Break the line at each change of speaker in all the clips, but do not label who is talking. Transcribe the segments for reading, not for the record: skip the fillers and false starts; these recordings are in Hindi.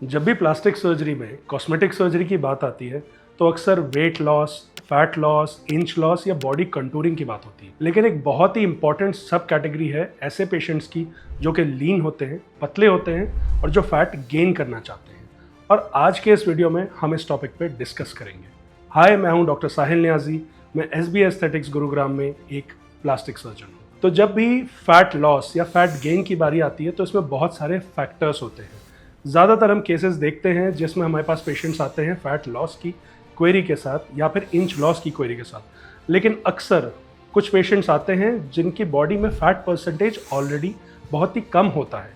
जब भी प्लास्टिक सर्जरी में कॉस्मेटिक सर्जरी की बात आती है तो अक्सर weight loss, fat loss, inch loss या बॉडी कंटूरिंग की बात होती है। लेकिन एक बहुत ही इंपॉर्टेंट सब कैटेगरी है ऐसे पेशेंट्स की जो कि लीन होते हैं, पतले होते हैं और जो फैट गेन करना चाहते हैं। और आज के इस वीडियो में हम इस टॉपिक पे डिस्कस करेंगे। हाय, मैं हूं डॉक्टर साहिल नियाजी। मैं SB एस्थेटिक्स गुरुग्राम में एक प्लास्टिक सर्जन हूँ। तो जब भी फैट लॉस या फैट गेन की बारी आती है तो इसमें बहुत सारे फैक्टर्स होते हैं। ज़्यादातर हम केसेस देखते हैं जिसमें हमारे पास पेशेंट्स आते हैं फैट लॉस की क्वेरी के साथ या फिर इंच लॉस की क्वेरी के साथ। लेकिन अक्सर कुछ पेशेंट्स आते हैं जिनकी बॉडी में फैट परसेंटेज ऑलरेडी बहुत ही कम होता है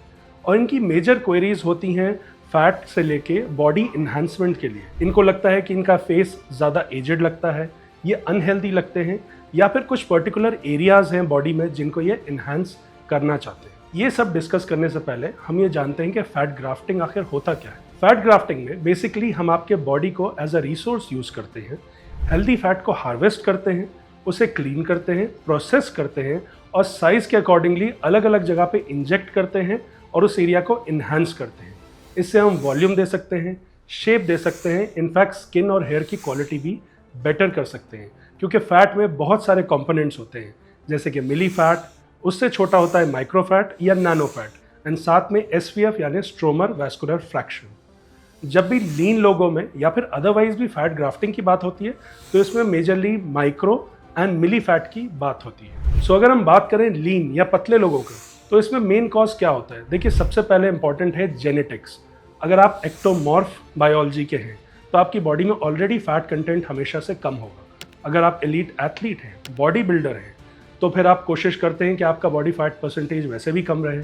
और इनकी मेजर क्वेरीज होती हैं फैट से लेके बॉडी इन्हांसमेंट के लिए। इनको लगता है कि इनका फेस ज़्यादा एजेड लगता है, ये अनहेल्दी लगते हैं या फिर कुछ पर्टिकुलर एरियाज़ हैं बॉडी में जिनको ये इन्हांस करना चाहते हैं। ये सब डिस्कस करने से पहले हम ये जानते हैं कि फैट ग्राफ्टिंग आखिर होता क्या है। फैट ग्राफ्टिंग में बेसिकली हम आपके बॉडी को एज अ रिसोर्स यूज़ करते हैं, हेल्दी फैट को हार्वेस्ट करते हैं, उसे क्लीन करते हैं, प्रोसेस करते हैं और साइज़ के अकॉर्डिंगली अलग अलग जगह पे इंजेक्ट करते हैं और उस एरिया को इन्हांस करते हैं। इससे हम वॉल्यूम दे सकते हैं, शेप दे सकते हैं, इनफैक्ट स्किन और हेयर की क्वालिटी भी बेटर कर सकते हैं। क्योंकि फैट में बहुत सारे कंपोनेंट्स होते हैं, जैसे कि मिली फैट, उससे छोटा होता है माइक्रो फैट या नैनो फैट, एंड साथ में SVF यानी स्ट्रोमर वैस्कुलर फ्रैक्शन। जब भी लीन लोगों में या फिर अदरवाइज भी फैट ग्राफ्टिंग की बात होती है तो इसमें majorly micro and milli fat की बात होती है। सो अगर हम बात करें लीन या पतले लोगों की तो इसमें मेन कॉज क्या होता है? देखिए, सबसे पहले इंपॉर्टेंट है जेनेटिक्स। अगर आप एक्टोमॉर्फ बायोलॉजी के हैं तो आपकी बॉडी में ऑलरेडी फैट कंटेंट हमेशा से कम होगा। अगर आप एलीट एथलीट हैं, बॉडी बिल्डर हैं, तो फिर आप कोशिश करते हैं कि आपका बॉडी फैट परसेंटेज वैसे भी कम रहे।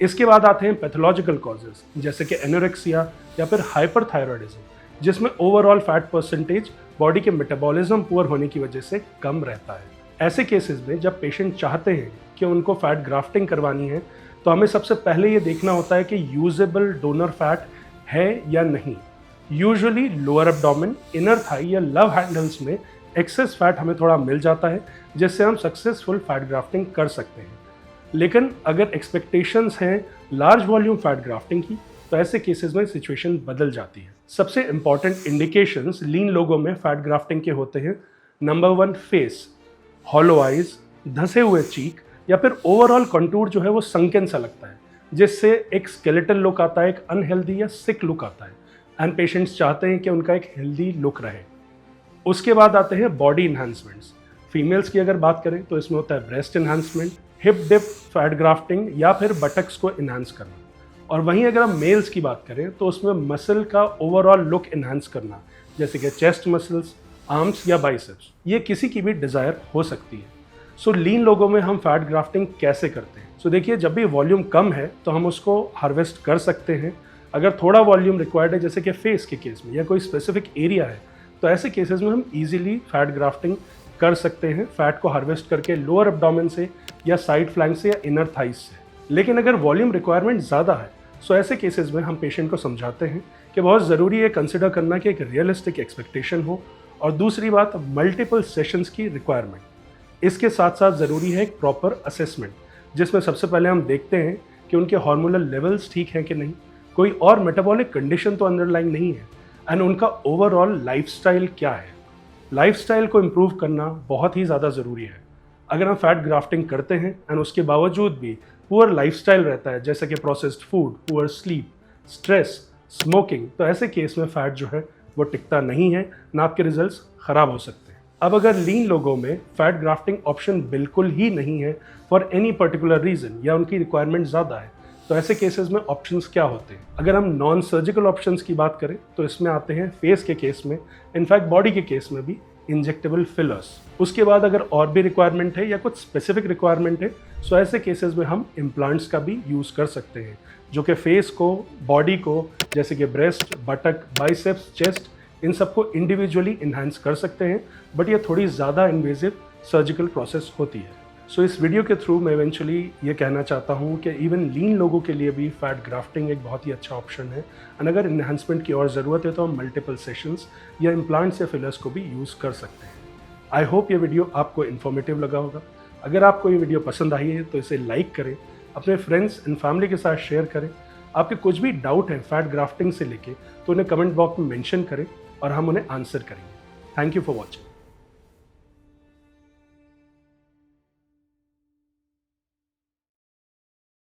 इसके बाद आते हैं पैथोलॉजिकल कॉजेज, जैसे कि एनोरेक्सिया या फिर हाइपरथायरॉयडिज्म, जिसमें ओवरऑल फैट परसेंटेज बॉडी के मेटाबॉलिज्म पुअर होने की वजह से कम रहता है। ऐसे केसेस में जब पेशेंट चाहते हैं कि उनको फैट ग्राफ्टिंग करवानी है तो हमें सबसे पहले ये देखना होता है कि यूजेबल डोनर फैट है या नहीं। Usually lower abdomen, inner thigh या लव हैंडल्स में एक्सेस फैट हमें थोड़ा मिल जाता है, जिससे हम सक्सेसफुल फैट ग्राफ्टिंग कर सकते हैं। लेकिन अगर एक्सपेक्टेशंस हैं लार्ज वॉल्यूम फैट ग्राफ्टिंग की तो ऐसे केसेस में सिचुएशन बदल जाती है। सबसे इंपॉर्टेंट इंडिकेशंस लीन लोगों में फैट ग्राफ्टिंग के होते हैं। नंबर 1, फेस, हॉलो आइज, धंसे हुए चीक या फिर ओवरऑल कंटूर जो है वो संकन सा लगता है, जिससे एक स्केलेटल लुक आता है, एक अनहेल्दी या सिक लुक आता है, एंड पेशेंट्स चाहते हैं कि उनका एक हेल्दी लुक रहे। उसके बाद आते हैं बॉडी इन्हांसमेंट्स। फीमेल्स की अगर बात करें तो इसमें होता है breast enhancement, hip dip fat grafting या फिर बटक्स को इन्हांस करना। और वहीं अगर हम मेल्स की बात करें तो उसमें मसल का ओवरऑल लुक इन्हांस करना, जैसे कि चेस्ट मसल्स, आर्म्स या बाइसेप्स। ये किसी की भी डिज़ायर हो सकती है। सो लीन लोगों में हम फैट ग्राफ्टिंग कैसे करते हैं? सो देखिए, जब भी वॉल्यूम कम है तो हम उसको हार्वेस्ट कर सकते हैं। अगर थोड़ा वॉल्यूम रिक्वायर्ड है, जैसे कि फेस के केस में या कोई स्पेसिफिक एरिया है, तो ऐसे केसेस में हम इजीली फैट ग्राफ्टिंग कर सकते हैं, फैट को हार्वेस्ट करके लोअर एब्डोमेन से या साइड फ्लैंक से या इनर थाइस से। लेकिन अगर वॉल्यूम रिक्वायरमेंट ज़्यादा है सो ऐसे केसेस में हम पेशेंट को समझाते हैं कि बहुत ज़रूरी है कंसिडर करना कि एक रियलिस्टिक एक्सपेक्टेशन हो, और दूसरी बात मल्टीपल सेशंस की रिक्वायरमेंट। इसके साथ साथ ज़रूरी है एक प्रॉपर असेसमेंट, जिसमें सबसे पहले हम देखते हैं कि उनके हार्मोनल लेवल्स ठीक हैं कि नहीं, कोई और मेटाबॉलिक कंडीशन तो अंडरलाइंग नहीं है, एंड उनका ओवरऑल लाइफस्टाइल क्या है। लाइफस्टाइल को इम्प्रूव करना बहुत ही ज़्यादा ज़रूरी है। अगर हम फैट ग्राफ्टिंग करते हैं एंड उसके बावजूद भी पुअर लाइफस्टाइल रहता है, जैसे कि processed food, poor sleep, stress, smoking, तो ऐसे केस में फैट जो है वो टिकता नहीं है, ना आपके रिजल्ट्स ख़राब हो सकते हैं। अब अगर लीन लोगों में फैट ग्राफ्टिंग ऑप्शन बिल्कुल ही नहीं है फॉर एनी पर्टिकुलर रीज़न या उनकी रिक्वायरमेंट ज़्यादा है, तो ऐसे केसेस में ऑप्शंस क्या होते हैं? अगर हम नॉन सर्जिकल ऑप्शंस की बात करें तो इसमें आते हैं फेस के केस में, इनफैक्ट बॉडी के केस में भी इंजेक्टेबल फिलर्स। उसके बाद अगर और भी रिक्वायरमेंट है या कुछ स्पेसिफिक रिक्वायरमेंट है सो ऐसे केसेस में हम इम्प्लांट्स का भी यूज़ कर सकते हैं, जो कि फेस को, बॉडी को, जैसे कि ब्रेस्ट, बटक, बाइसेप्स, चेस्ट, इन सबको इंडिविजुअली इन्हांस कर सकते हैं। बट ये थोड़ी ज़्यादा इन्वेजिव सर्जिकल प्रोसेस होती है। सो इस वीडियो के थ्रू मैं इवेंचुअली ये कहना चाहता हूँ कि इवन लीन लोगों के लिए भी फैट ग्राफ्टिंग एक बहुत ही अच्छा ऑप्शन है, एंड अगर इन्हांसमेंट की और ज़रूरत है तो हम मल्टीपल सेशंस या इम्प्लांट्स या फिलर्स को भी यूज़ कर सकते हैं। आई होप ये वीडियो आपको इन्फॉर्मेटिव लगा होगा। अगर आपको ये वीडियो पसंद आई है तो इसे लाइक करें, अपने फ्रेंड्स एंड फैमिली के साथ शेयर करें आपके कुछ भी डाउट है फैट ग्राफ्टिंग से लेके तो उन्हें कमेंट बॉक्स में मेंशन करें और हम उन्हें आंसर करेंगे। Thank you for watching.